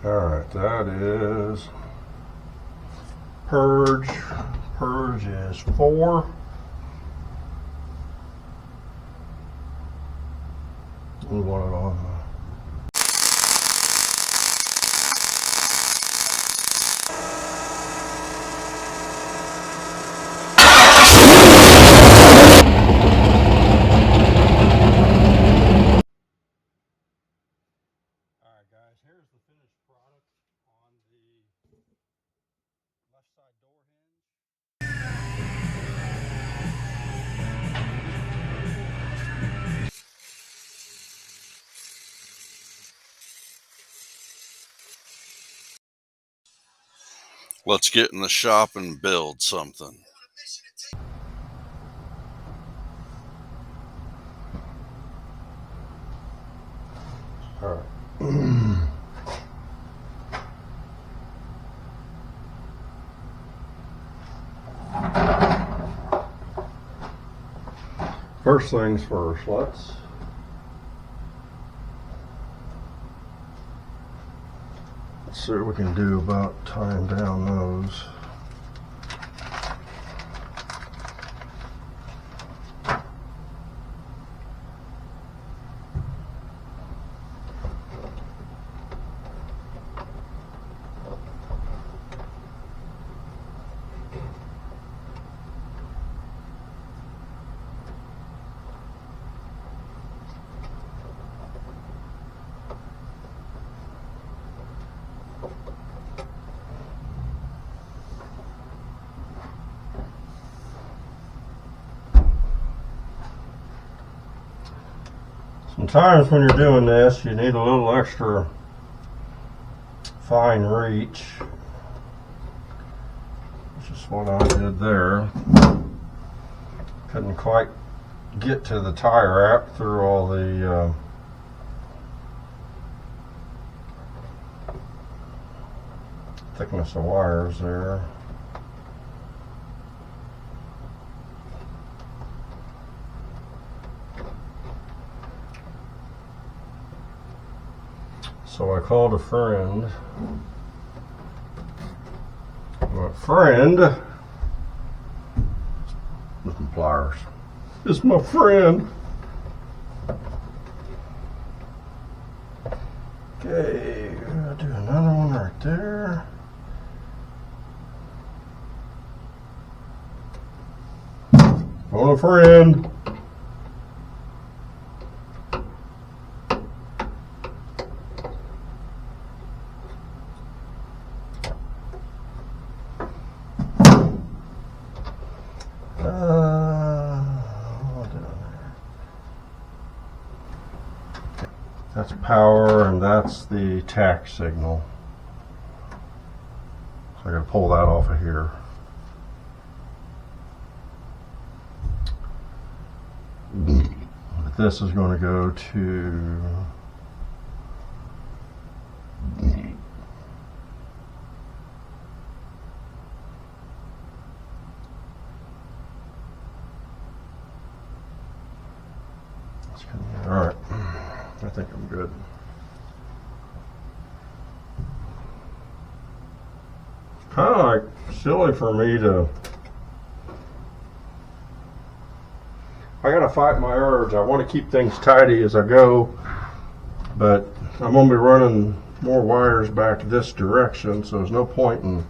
Alright, that is purge. Purge is 4. We want it on Alright guys, here's the finished product on the left side door hinge. Let's get in the shop and build something. All right. First things first, let's see what we can do about tying down those. Sometimes when you're doing this, you need a little extra fine reach, which is what I did there. Couldn't quite get to the tie wrap through all the thickness of wires there. So I called a friend. My friend with my pliers. It's my friend. Okay, I'll do another one right there. On a friend. That's power, and that's the tack signal. So I gotta pull that off of here. But this is going to go to all right. I think I'm good. Kind of like silly for me to. I gotta fight my urge. I want to keep things tidy as I go, but I'm gonna be running more wires back this direction, so there's no point in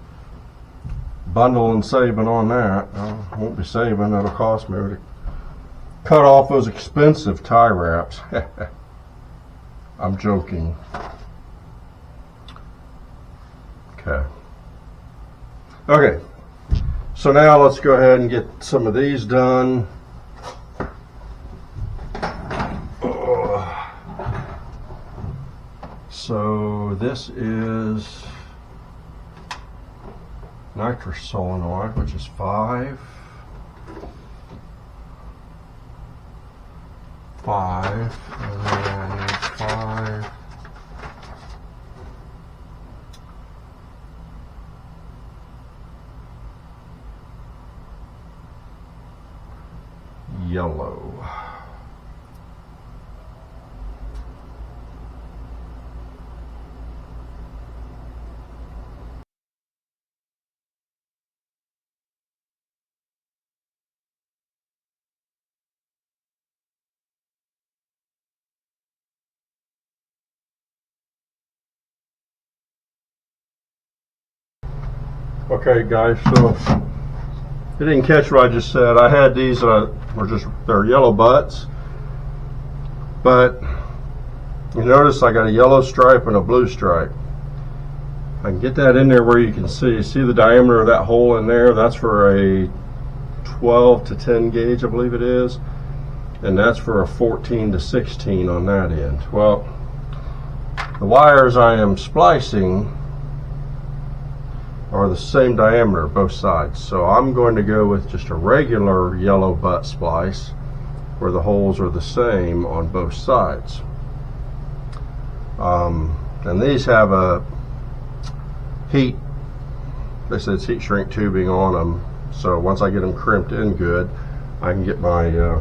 bundling saving on that. I won't be saving. That'll cost me to cut off those expensive tie wraps. I'm joking. Okay, so now let's go ahead and get some of these done. So this is nitrous solenoid, which is 5. 5, and then I need 5. Yellow. Okay, guys, so if you didn't catch what I just said, I had these, they're yellow butts, but you notice I got a yellow stripe and a blue stripe. I can get that in there where you can see the diameter of that hole in there. That's for a 12 to 10 gauge, I believe it is, and that's for a 14 to 16 on that end. Well, the wires I am splicing are the same diameter both sides, so I'm going to go with just a regular yellow butt splice where the holes are the same on both sides. And these have a heat, they said it's heat shrink tubing on them, so once I get them crimped in good, I can get my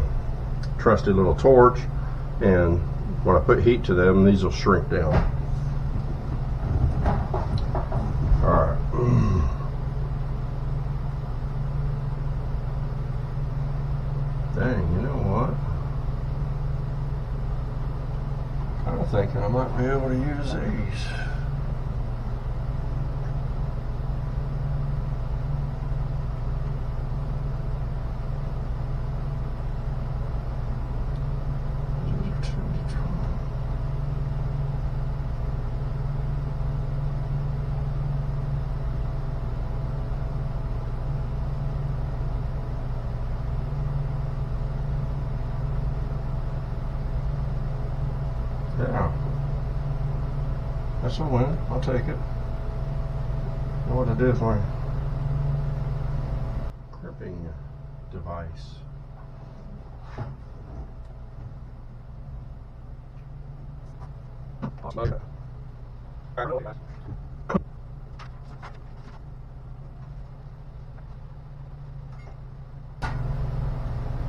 trusty little torch, and when I put heat to them, these will shrink down. Alright. Dang, you know what? Kind of thinking I might be able to use these. Yeah, that's a win. I'll take it. Know what to do with my crimping device.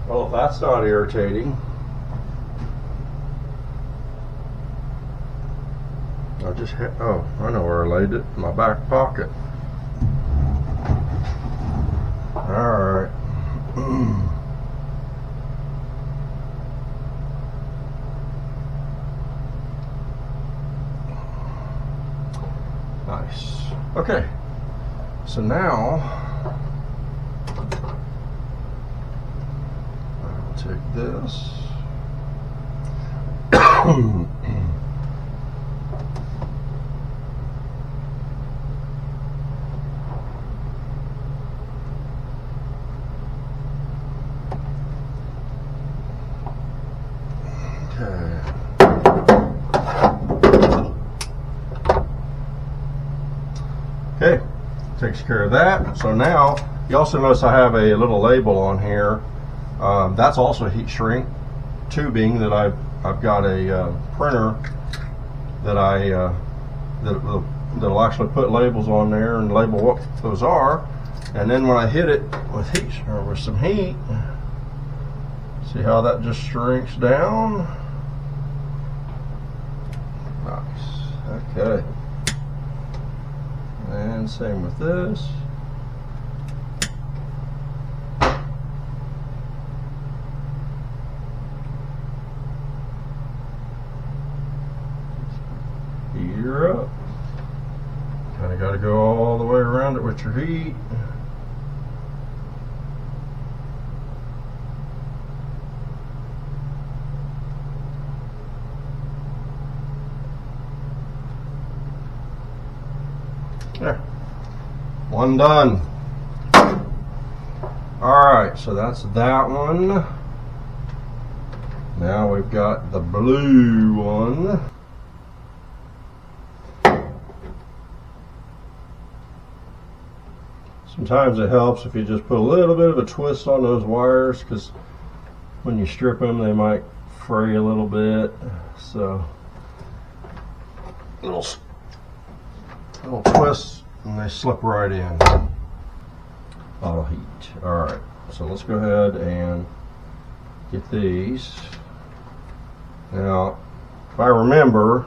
Well, if that's not irritating, I just hit, oh, I know where I laid it, in my back pocket. Alright. Nice. Okay. So now, I'll take this. Okay, takes care of that. So now, you also notice I have a little label on here. That's also heat shrink tubing that I've got a printer that that'll actually put labels on there and label what those are. And then when I hit it with heat or with some heat, see how that just shrinks down? Nice. Okay. And same with this. Heater up. Kind of got to go all the way around it with your heat. There. One done. Alright, so that's that one. Now we've got the blue one. Sometimes it helps if you just put a little bit of a twist on those wires, because when you strip them they might fray a little bit. So little twist and they slip right in. Auto heat. Alright, so let's go ahead and get these. Now, if I remember,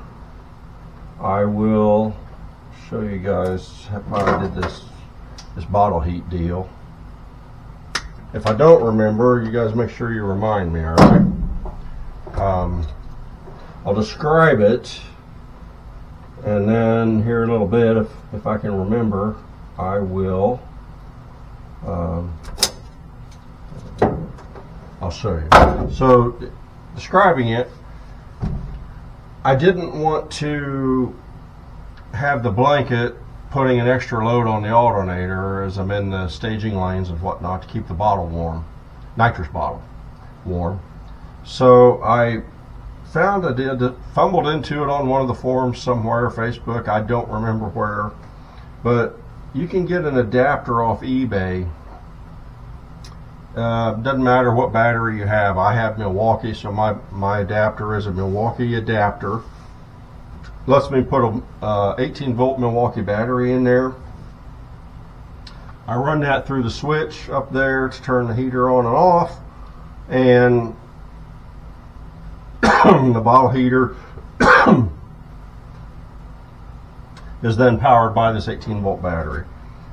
I will show you guys how I did this bottle heat deal. If I don't remember, you guys make sure you remind me, alright? I'll describe it, and then here in a little bit, if I can remember, I will, I'll show you. So, describing it, I didn't want to have the blanket putting an extra load on the alternator as I'm in the staging lanes and whatnot to keep the bottle warm, nitrous bottle warm. So I fumbled into it on one of the forums somewhere, Facebook, I don't remember where, but you can get an adapter off eBay. Doesn't matter what battery you have. I have Milwaukee, so my adapter is a Milwaukee adapter. Lets me put a 18 volt Milwaukee battery in there. I run that through the switch up there to turn the heater on and off, and the bottle heater is then powered by this 18 volt battery.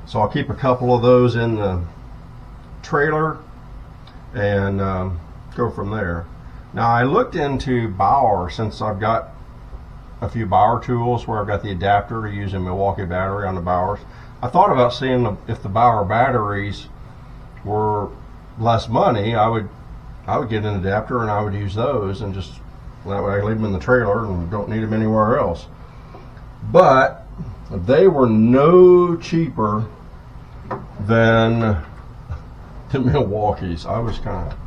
So I'll keep a couple of those in the trailer and go from there. Now I looked into Bauer, since I've got a few Bauer tools where I've got the adapter to use a Milwaukee battery on the Bauers. I thought about seeing if the Bauer batteries were less money. I would get an adapter and I would use those, and just that way I leave them in the trailer and don't need them anywhere else. But they were no cheaper than the Milwaukees. I was kind of,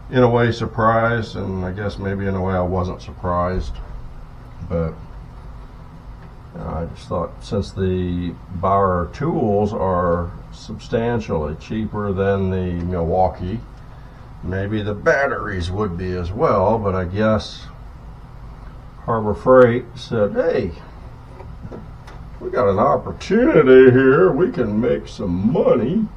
in a way, surprised, and I guess maybe in a way I wasn't surprised. But I just thought, since the Bauer tools are substantially cheaper than the Milwaukee, maybe the batteries would be as well. But I guess Harbor Freight said, hey, we got an opportunity here, we can make some money.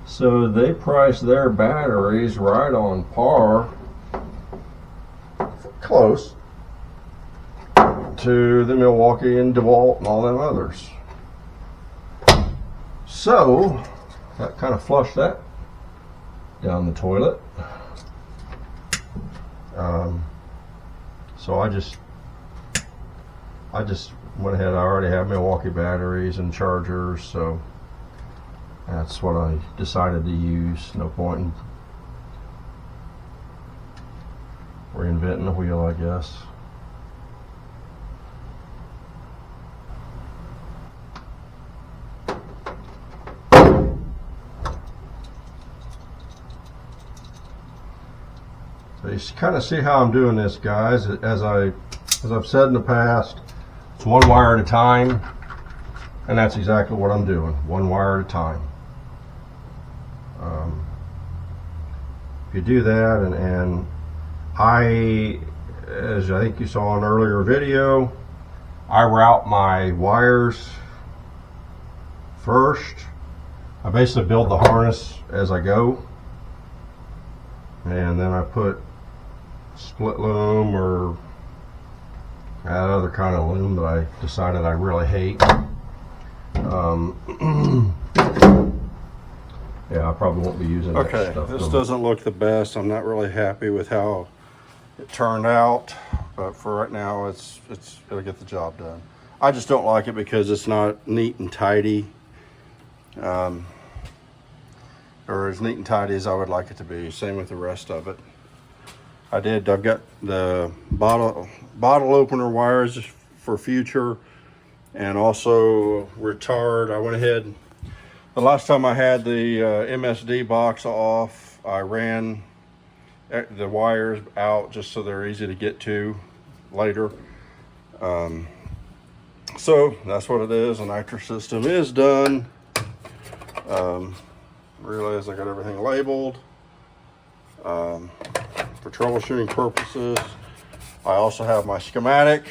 So they priced their batteries right on par, close to the Milwaukee and DeWalt and all them others. So that kind of flushed that down the toilet. So I just went ahead. I already have Milwaukee batteries and chargers, so that's what I decided to use. No point in reinventing the wheel, I guess. So you kind of see how I'm doing this, guys. As I've said in the past, it's one wire at a time, and that's exactly what I'm doing. One wire at a time. If you do that, and as I think you saw in an earlier video, I route my wires first. I basically build the harness as I go, and then I put split loom or that other kind of loom that I decided I really hate. Yeah, I probably won't be using that stuff. Okay, this doesn't look the best. I'm not really happy with how it turned out, but for right now, it'll get the job done. I just don't like it because it's not neat and tidy, or as neat and tidy as I would like it to be. Same with the rest of it. I've got the bottle opener wires for future, and also retard. I went ahead, the last time I had the MSD box off, I ran the wires out just so they're easy to get to later. So that's what it is. The nitrous system is done. Realize I got everything labeled. For troubleshooting purposes, I also have my schematic.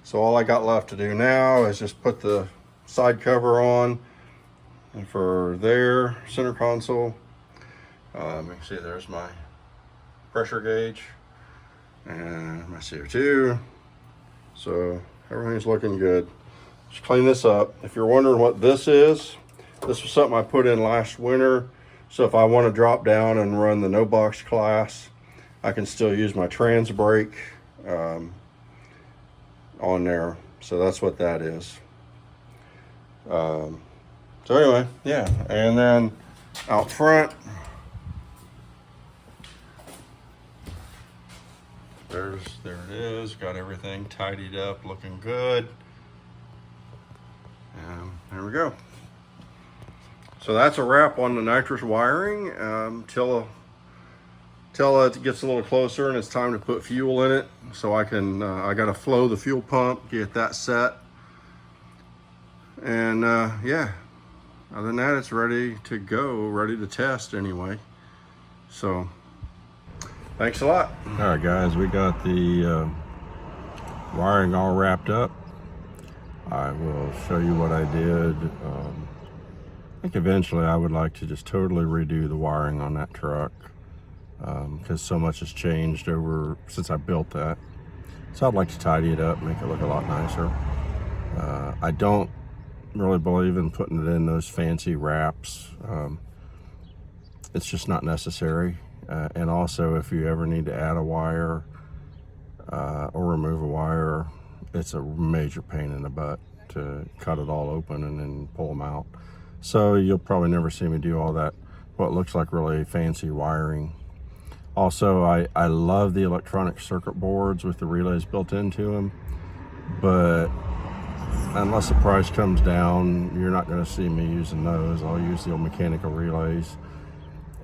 So all I got left to do now is just put the side cover on, and for their center console, you can see there's my pressure gauge and my CO2. So everything's looking good. Just clean this up. If you're wondering what this is, this was something I put in last winter. So if I want to drop down and run the no box class, I can still use my trans brake on there. So that's what that is. So anyway, yeah, and then out front, there it is. Got everything tidied up, looking good. And there we go. So that's a wrap on the nitrous wiring. Till it gets a little closer and it's time to put fuel in it, so I can I got to flow the fuel pump, get that set, and yeah, other than that, it's ready to go, ready to test anyway. So thanks a lot. All right, guys, we got the wiring all wrapped up. I will show you what I did. I think eventually I would like to just totally redo the wiring on that truck, because so much has changed over since I built that. So I'd like to tidy it up, make it look a lot nicer. I don't really believe in putting it in those fancy wraps. It's just not necessary. And also, if you ever need to add a wire or remove a wire, it's a major pain in the butt to cut it all open and then pull them out. So you'll probably never see me do all that, what looks like really fancy wiring. Also, I love the electronic circuit boards with the relays built into them, but unless the price comes down, you're not going to see me using those. I'll use the old mechanical relays.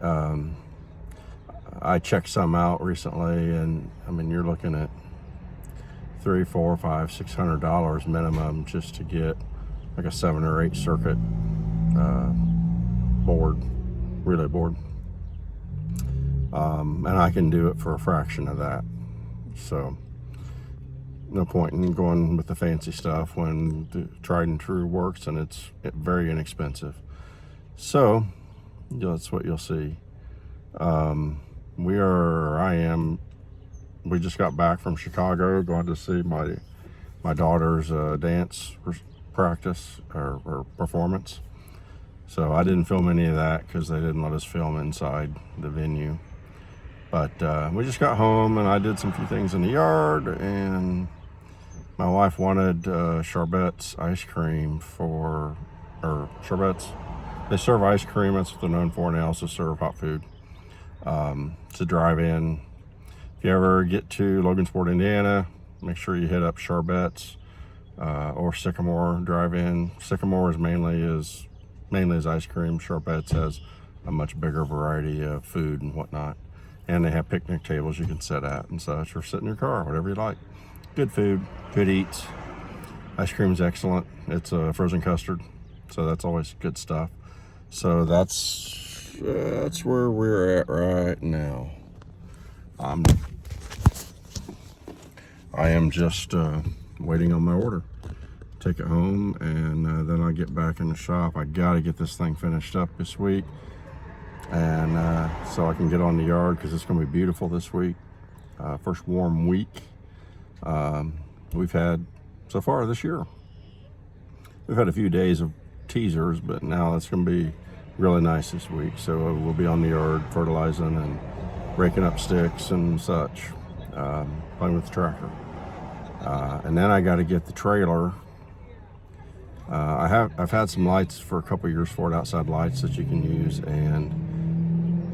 I checked some out recently, and I mean, you're looking at $300, $400, $500, $600 minimum just to get like a 7 or 8 circuit relay board. And I can do it for a fraction of that. So no point in going with the fancy stuff when the tried and true works, and it's very inexpensive. So that's what you'll see. We just got back from Chicago, going to see my daughter's dance practice or performance. So I didn't film any of that because they didn't let us film inside the venue. But we just got home, and I did some few things in the yard, and my wife wanted Charbette's ice cream Charbette's. They serve ice cream, that's what they're known for, and they also serve hot food. It's a drive-in. If you ever get to Logansport, Indiana, make sure you hit up Charbette's or Sycamore Drive-In. Sycamore is mainly is ice cream. Charbette's has a much bigger variety of food and whatnot. And they have picnic tables you can sit at and such, or sit in your car, whatever you like. Good food, good eats. Ice cream is excellent. It's frozen custard, so that's always good stuff. So that's where we're at right now. I am just waiting on my order. Take it home, and then I get back in the shop. I got to get this thing finished up this week, and so I can get on the yard, because it's going to be beautiful this week. First warm week we've had so far this year. We've had a few days of teasers, but now it's going to be really nice this week. So we'll be on the yard fertilizing and raking up sticks and such, playing with the tractor. And then I got to get the trailer. I've had some lights for a couple years for it, outside lights that you can use, and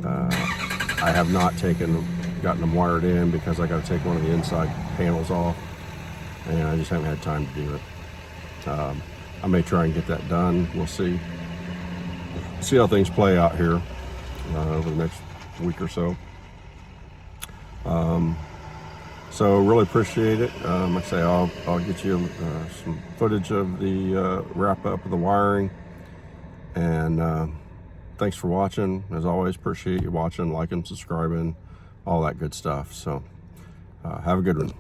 I have not gotten them wired in because I got to take one of the inside panels off, and I just haven't had time to do it. I may try and get that done. We'll see how things play out here over the next week or so. So really appreciate it. Like I say, I'll get you some footage of the wrap up of the wiring, and thanks for watching. As always, appreciate you watching, liking, subscribing, all that good stuff. So have a good one.